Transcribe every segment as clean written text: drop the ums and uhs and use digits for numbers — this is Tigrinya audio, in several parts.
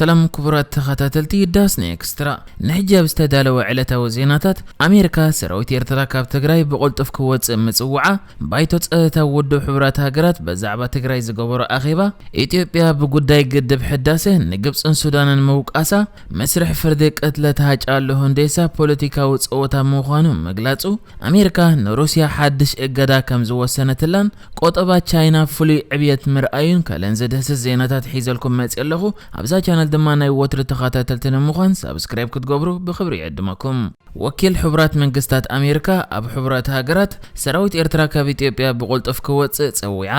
سلام كبرات تخاتلتي داسني اكسترا نحجاب استدالو علتا وزيناتات امريكا سراويت إرترا كاب تግራይ بقلطف كوص مصوعه بايتو صتا ودو حبرات هاجرات بزعبه تግራይ زغبرو اخيبا ኢትዮጵያ بغداي ግድብ حداسه ንግብፅን ሱዳንን መውቃሳ መስርሕ ፍርድ ቀትለት ሃጫሉ ህንዴሳ ፖለቲካው ጾታ ምዃኑ መግላጹ አሜሪካ ንሩሲያ ሓድሽ እገዳ ከም ዝወሰነትላን ቆጠባ ቻይና ፍሉይ ዕብየት ምርአዩን ከለንዘ ደስ ዜናታት ሒዘልኩም መጽለኹ አብዛ ቻናል ድማ ናይ ወትር ተኸታተልትን ምዃን ሰብስክራይብ ክትገብሩ ብኽብሪ ይዕድመኩም ወኪል ሕቡራት መንግስታት አሜሪካ ኣብ ሕቡራት ሃገራት ሰራዊት ኤርትራ ካብ ኢትዮጵያ ብቁልጥፍ ክወጽእ ጸዊዓ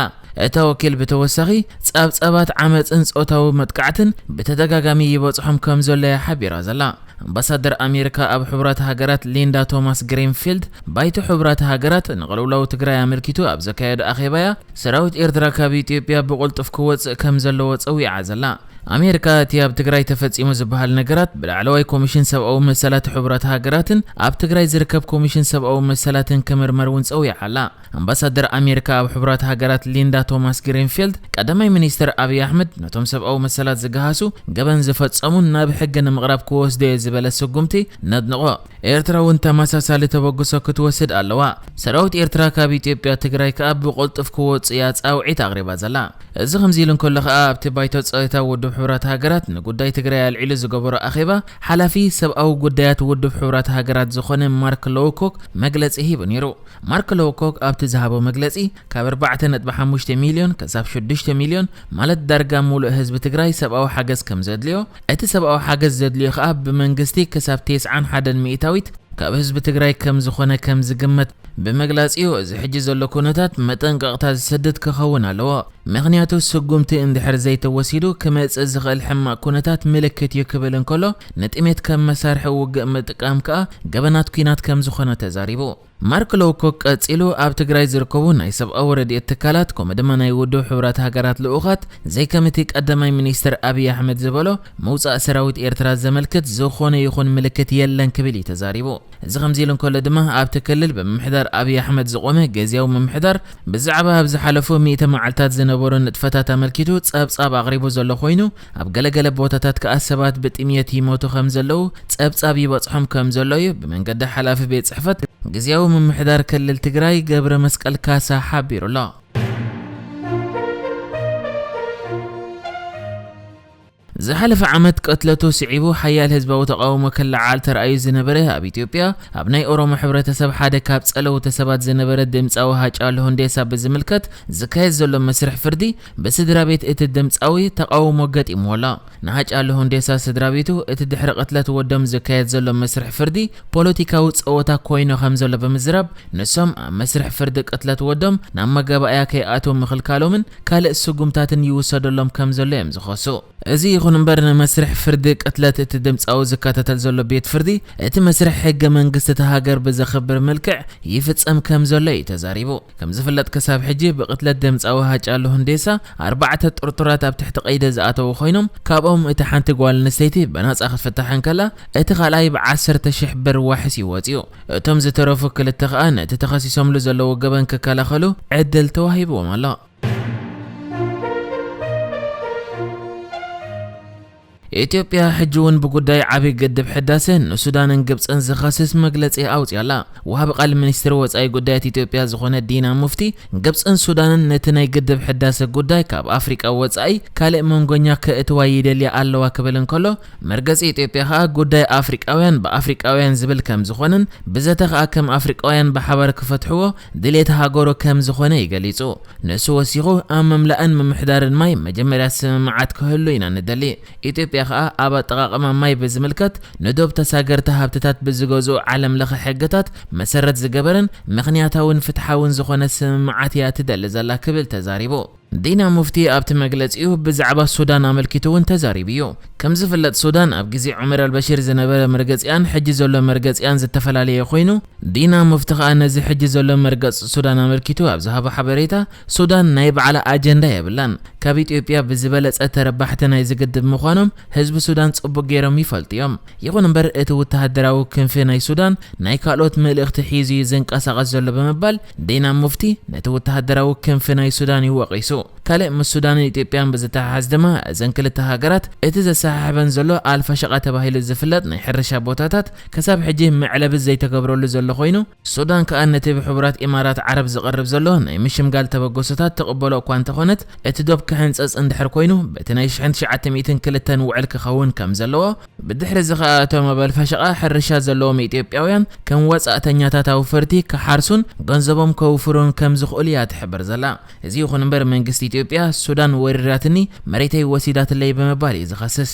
እታ ወኪል በተወሳኺ ጸብጸባት ዓመጽን ጾታው መጥቃዕትን በተደጋጋሚ ይበጽሖም ከም ዘለያ ሓቢራ ዘላ አምባሳደር አሜሪካ ኣብ ሕቡራት ሃገራት ሊንዳ ቶማስ ግሪንፊልድ ባይቱ ሕቡራት ሃገራት ንቕልውላው ትግራይ አመልኪቱ ኣብ ዘካየደ ኣኼባያ ሰራዊት ኤርትራ ካብ ኢትዮጵያ ብቁልጥፍ ክወጽእ ከም ዘለዎ ጸዊዓ ዘላ አሜሪካ ትያብ ትግራይ ተፈጺሙ ዝበሃል ነገራት ብላዕለዋይ ኮሚሽን ሰብአዊ መሰላት ሕቡራት ሃገራትን ኣብ ትግራይ ዝርከብ ኮሚሽን ሰብአዊ መሰላትን ከመርመሩን ጸዊዓላ አምባሳደር አሜሪካ ኣብ ሕቡራት ሃገራት ሊንዳ ቶማስ ግሪንፊልድ ቀዳማይ ሚኒስተር አብይ አሕመድ ነቶም ሰብአዊ መሰላት ዝገሃሱ ገበን ዝፈጸሙን ናብ ሕግ ንምቕራብ ክወስዱ ዝበለ ስጉምቲ ነድንቆ ኤርትራውን ተመሳሳሊ ተበግሶ ክትወስድ ኣለዋ ሰራዊት ኤርትራ ካብ ኢትዮጵያ ትግራይ ካብ ብቁልጥፍ ክወጽእ ያጻውዒት ኣቕሪባ ዘላ እዚ ከምዚኢሉን ከሎ ከዓ ኣብቲ ባይቶ ጸይታ ውድብ ሕቡራት ሃገራት ንጉዳይ ትግራይ አልዒሉ ዝገበሮ ኣኼባ ሓላፊ ሰብአዊ ጉዳያት ውድብ ሕቡራት ሃገራት ዝኾነ ማርክ ሎውኮክ መግለጺ ሂቡ ነይሩ ማርክ ሎውኮክ ኣብቲ ዝሃቦ መግለጺ ካብ 4.5 ሚልዮን ከሳብ 6 ሚልዮን ማለት ዳርጋ ሙሉእ ህዝቢ ትግራይ ሰብአዊ ሓገዝ ከም ዘድልዮ እቲ ሰብአዊ ሓገዝ ዘድልዮ ከዓ ብመንግስቲ ከሳብ 91 ሚእታዊት ካብ ህዝቢ ትግራይ ከም ዝኾነ ከም ዝግመት በመግለጺኡ እዚ ሕጂ ዘሎ ኩነታት መጠንቀቕታ ዝሰድድ ክኸውን ኣለዎ ምኽንያቱ ስጉምቲ እንድሕር ዘይተወሲዱ ከመጽእ ዝኽእል ሕማቕ ኩነታት ምልክት ይክብል እንከሎ ነጥሜት ከም መሳርሒ ውግእ ምጥቃም ከዓ ገበናት ኩናት ከም ዝኾነ ተዛሪቡ ማርክ ሎውኮክ ቀጺሉ ኣብ ትግራይ ዝርከቡ ናይ ሰብአዊ ረድኤት ትካላት ከምኡ ድማ ናይ ውድብ ሕቡራት ሃገራት ልኡኻት ዘይከምቲ ቀዳማይ ሚኒስተር አብይ አሕመድ ዝበሎ መውጻእ ሰራዊት ኤርትራ ዘመልክት ዝኾነ ይኹን ምልክት የለን ክብል ተዛሪቡ እዚ ከምዚኢሉን ከሎ ድማ ኣብቲ ክልል ብምሕዳር አብይ አሕመድ ዝቆመ ገዚያዊ ምምሕዳር ብዛዕባ ኣብ ዝሓለፉ 100 መዓልታት ዝነበሩ ንጥፈታት አመልኪቱ ጸብጻብ ኣቕሪቡ ዘሎ ኮይኑ ኣብ ገለገለ ቦታታት ከዓ ሰባት ብጥምየት ይሞቱ ከም ዘለው ጸብጻብ ይበጽሖም ከም ዘለው ብመንገዲ ሓላፊ ቤት ጽሕፈት ጊዜያዊ ምምሕዳር ክልል ትግራይ ገብረ መስቀል ካሳ ሓቢሩላ زحلف عمد قتلته سعيبو حيال هزبه وتقاومه كلعال ترأي زنبره اب ኢትዮጵያ ኣብ ናይ ኦሮሞ ሕብረተሰብ ሓደ ካብ ጸለው ተሰባት ዝነበረ ድምጻዊ ሃጫሉ ህንዴሳ በዝምልከት ዝካየድ ዘሎ መስርሕ ፍርዲ በስድራ ቤት እቲ ድምጻዊ ተቃውሞ ገጢሞላ ንሃጫሉ ህንዴሳ ስድራ ቤቱ እቲ ድሕሪ ቅትለት ወደም ዝካየድ ዘሎ መስርሕ ፍርዲ ፖለቲካዊ ጸወታ ኮይኑ ከም ዘሎ በመዝራብ ንሶም መስርሕ ፍርዲ ቅትለት ወደም ናብ መጋባእያ ከይኣቶ ምኽልካሎምን ካልእ ስጉምታትን ይወሰደሎም ከም ዘሎ እዮም ዝኸሱ እዚ ይኹን እምበር መስርሕ ፍርዲ ቅትለት እቲ ድምጻዊ ዝካተተል ዘሎ ቤት ፍርዲ እቲ መስርሕ ሕገ መንግስቲ ተሃገር ብዘኽብር መልክዕ ይፍጸም ከም ዘሎ ተዛሪቡ ከም ዝፍለጥ ከሳብ ሕጂ ብቅትለት ድምጻዊ ሃጫሉ ህንዴሳ 4 ጥርጥራት ኣብ ትሕቲ ቀይደ ዝኣተው ኮይኖም ካብኦም እቲ ሓንቲ ጓል ንስተይቲ በናጻ ክትፍታሕን ከላ እቲ ካልኣይ ብ10,000 ብር ዋሕስ ይወጽዩ እቶም ዝተረፉ ክልተ ከዓ ነቲ ተኸሲሶምሉ ዘለዉ ገበን ክከላኸሉ ዕድል ተዋሂቦም ኣሎ ኢትዮጵያ ሕጅውን በጉዳይ ዓቢ ገድብ ሕዳሰን ሱዳንን ግብፅን ዝኸስስ መግለጺ ኣውጽያላ ወሃብ ቃል ሚኒስትር ወጻኢ ጉዳያት ኢትዮጵያ ዝኾነ ዲና ሙፍቲ ግብፅን ሱዳንን ነቲ ናይ ገድብ ሕዳሰ ጉዳይ ካብ ኣፍሪቃ ወጻኢ ካልእ መንጎኛ ከእትዋ ይደልያ ኣለዋ ክብልን ከሎ መርገጺ ኢትዮጵያ ከዓ ጉዳይ ኣፍሪቃውያን ብኣፍሪቃውያን ዝብል ከም ዝኾነን ብዘተ ከዓ ከም ኣፍሪቃውያን ብሓባር ክፈትሕዎ ድሌት ሃገሮ ከም ዝኾነ ይገሊጹ ንሱ ወሲኹ ኣብ መምላእን ምምሕዳርን ማይ መጀመርያ ስምምዓት ክህሉ ኢና ንደሊ ኢትዮጵያ ኣብ አጠቃቀማ ማይ በዝምልከት ንዶብ ተሳገርተ ሃብትታት በዝገዙ ዓለም ለኸ ሕግታት መሰረት ዝገበረን ምኽንያታውን ፍትሓውን ዝኾነ ስምምዓት ያትደል ዘላ ክብል ተዛሪቡ ዲና ሙፍቲ ኣብቲ መግለጺኡ ብዛዕባ ሱዳን አመልኪቱውን ተዛሪብዩ ከም ዝፍለጥ ሱዳን ኣብ ግዜ ዑመር አልበሽር ዝነበረ መርገጽያን ሕጂ ዘሎ መርገጽያን ዝተፈላለየ ኮይኑ ዲና ሙፍቲ ከዓ ነዚ ሕጂ ዘሎ መርገጽ ሱዳን አመልኪቱ ኣብ ዝሃበ ሓበሬታ ሱዳን ናይ በዓላ አጀንዳ የብላን ካብ ኢትዮጵያ ብዝበለጸ ተረባሕቲ ናይ ዝግድብ ምዃኖም ህዝቢ ሱዳን ጽቡቕ ገይሮም ይፈልጥዮም ይኹን እምበር እቲ ወተሃደራዊ ክንፊ ናይ ሱዳን ናይ ካልኦት መልእኽቲ ሒዙ ዝንቀሳቐስ ዘሎ በመባል ዲና ሙፍቲ ነቲ ወተሃደራዊ ክንፊ ናይ ሱዳን ይወቂሱ ካልእ ምስ ሱዳንን ኢትዮጵያን ብዝተሓሓዝ ድማ እዘን ክልተ ሃገራት እቲ ዘሰሓሕበን ዘሎ ኣልፋ ሸቓ ተባሂሉ ዝፍለጥ ናይ ሕርሻ ቦታታት ክሳብ ሕጂ መዕለብ ዘይተገብረሉ ዘሎ ኮይኑ ሱዳን ከዓ ነቲ ብሕቡራት ኢማራት ዓረብ ዝቐርብ ዘሎ ናይ ምሽምጋል ተበገሶታት ተቕበሎ እኳ እንተኾነት እቲ ዶብ ክሕንፀፅ እንድሕር ኮይኑ በቲ ናይ 1902 ውዕል ክኸውን ከም ዘለዎ ብድሕሪ እዚ ከዓ እቶም ኣብ ኣልፋ ሸቓ ሕርሻ ዘለዎም ኢትዮጵያውያን ከም ወፃእተኛታት ኣውፈርቲ ክሓርሱን ገንዘቦም ከውፍሩን ከም ዝኽእሉ እያ ትሕብር ዘላ እዚ ይኹን እምበር መንግስቲ ኢትዮጵያ ሱዳን ወሪራትኒ መሬተይ ወሲዳትለይ ብምባል እዩ ዝኸስስ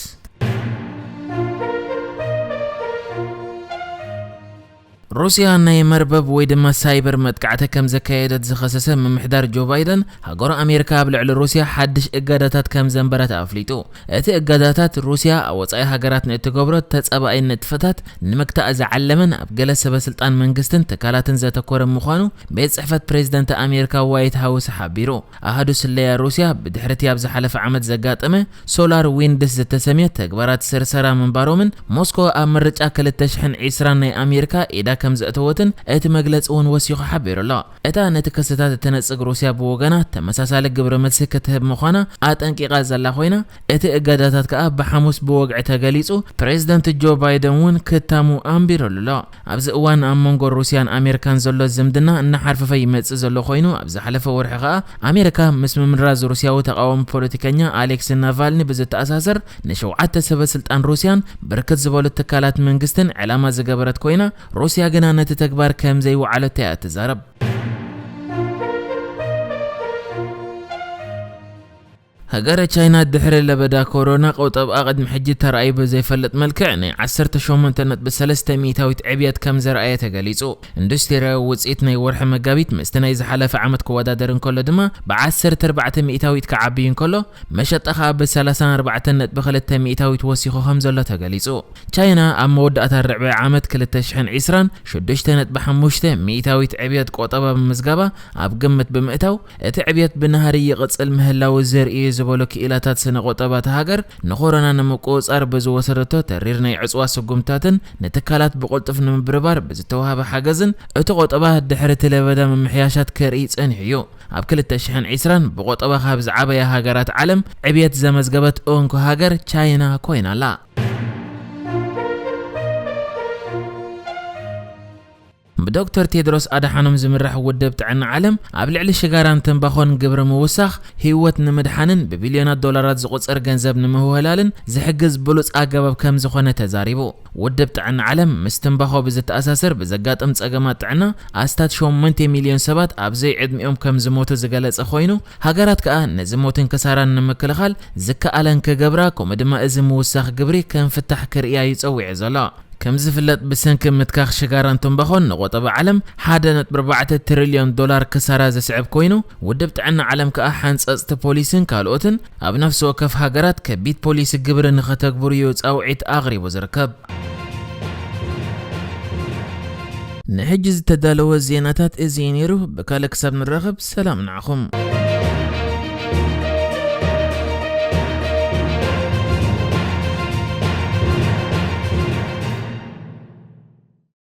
روسيا ناي مربب ويدما سايبر متقعته كم زكايدت زخصصه ممحدار جو بايدن هاغور امريكا بلعل روسيا حدش اقاداتات كم زنبرات افليتو اتي اقاداتات روسيا اوصاي هاغرات نتغبرت تصباي نتفتات نمكتا زعلمن ابغله سبسلطان منغستن تكالاتن زتكور مخانو بيت صحفت بريزيدنت امريكا وايت هاوس حبيرو احدو سليا روسيا بدحرتي ابز حلف عمد زغاطمه سولار ويندس زتسميه تغبرات سرسرا منبارومن موسكو امرጫ 2020 ناي امريكا ايدا كم زأتوتن ات مجلس اون وسيخ حبير الله اتا نتكستات تنصق روسيا بوغنا تمساسال قبر ملسك كتهب مخانا اتنقيقا زلا خوينا ات اقاداتات كأ بحموس بوغع تغليصو بريزيدنت جو بايدن ون كتامو امبير الله ابز اوان امونغو روسيان امريكان زلو زمدنا ان حرف في يمص زلو خوينو ابز حلف ورحقا امريكا مسم منراز روسياو تقاوم بوليتيكانيا اليكس نافالني بزتاساسر نشوعت سبسلطان روسيان بركت زبولت تكالات منغستن علامه زغبرت كوينا روسيا جنانة تكبر كم زي وعلى تزارب هجرة تشاينا الدحر اللي بدا كورونا قوطب أقد محجي ترأي بزي فلت ملكعني عسرت شوم انترنت بسلسة ميتاويت عبيات كم زرأية تقاليسو اندستريا وزئتنا يورح مقابيت مستنا إذا حلف عمد كوادا درن كله دما بعسرت 4 ميتاويت كعبين كله مشت أخا بسلسان 4 نت بخلت ميتاويت وسيخو خمزة تقاليسو تشاينا أما ودأت الربع عمد كل تشحن عسران شدشت نت بحموشته ميتاويت عبيات قوطبة بمزقابة أبقمت بمئتو اتعبيات بنهاري قص المهلا والزرقي زبولك إلاتات سنة قطبات هاجر نخورنا نمقوص أربز وسرطو تريرنا يعصوا سقمتاتن نتكالات بقلطف نمبربار بزتوها بحاجزن اتقطبها الدحرة لبدا من محياشات كرئيس انحيو أبكل التشحن عسران بقطبها خابز عبايا هاجرات علم عبيت زمزقبت اونكو هاجر تشاينا كوينا لا بدكتور تيدروس أدحانم زمرح ودب تعنا علم قبل شجاران تنبخون قبر موسخ هيوت نمدحانن ببليونات دولارات زقصر جنزب نمهولالن زحجز بلوص أجابب كم زخونة تزاريبو ودب تعنا علم مستنبخو بزت أساسر بزقات أجمات تعنا أستاد شو 1 مليون سبات أبزي عدم يوم كم زموت زجلس أخوينو هجرات كأن نزموتن كسران نمكلخال زكا ألن كجبرا كومدما إزم موسخ قبري كان فتح كريا يتسوي عزلا كم زفلت بسنك متكاخ شجاران تنبخون نقطة بعلم حادنت ب4 تريليون دولار كسرة زسعب كوينو ودبت عنا علم كأحانس أست بوليسن كالوتن أبنفس وكف هاجرات كبيت بوليس الجبر نختك بريوز أو عيت أغرب وزركب نحجز تدالو الزيناتات إزينيرو بكالك سب من رغب سلام نعخم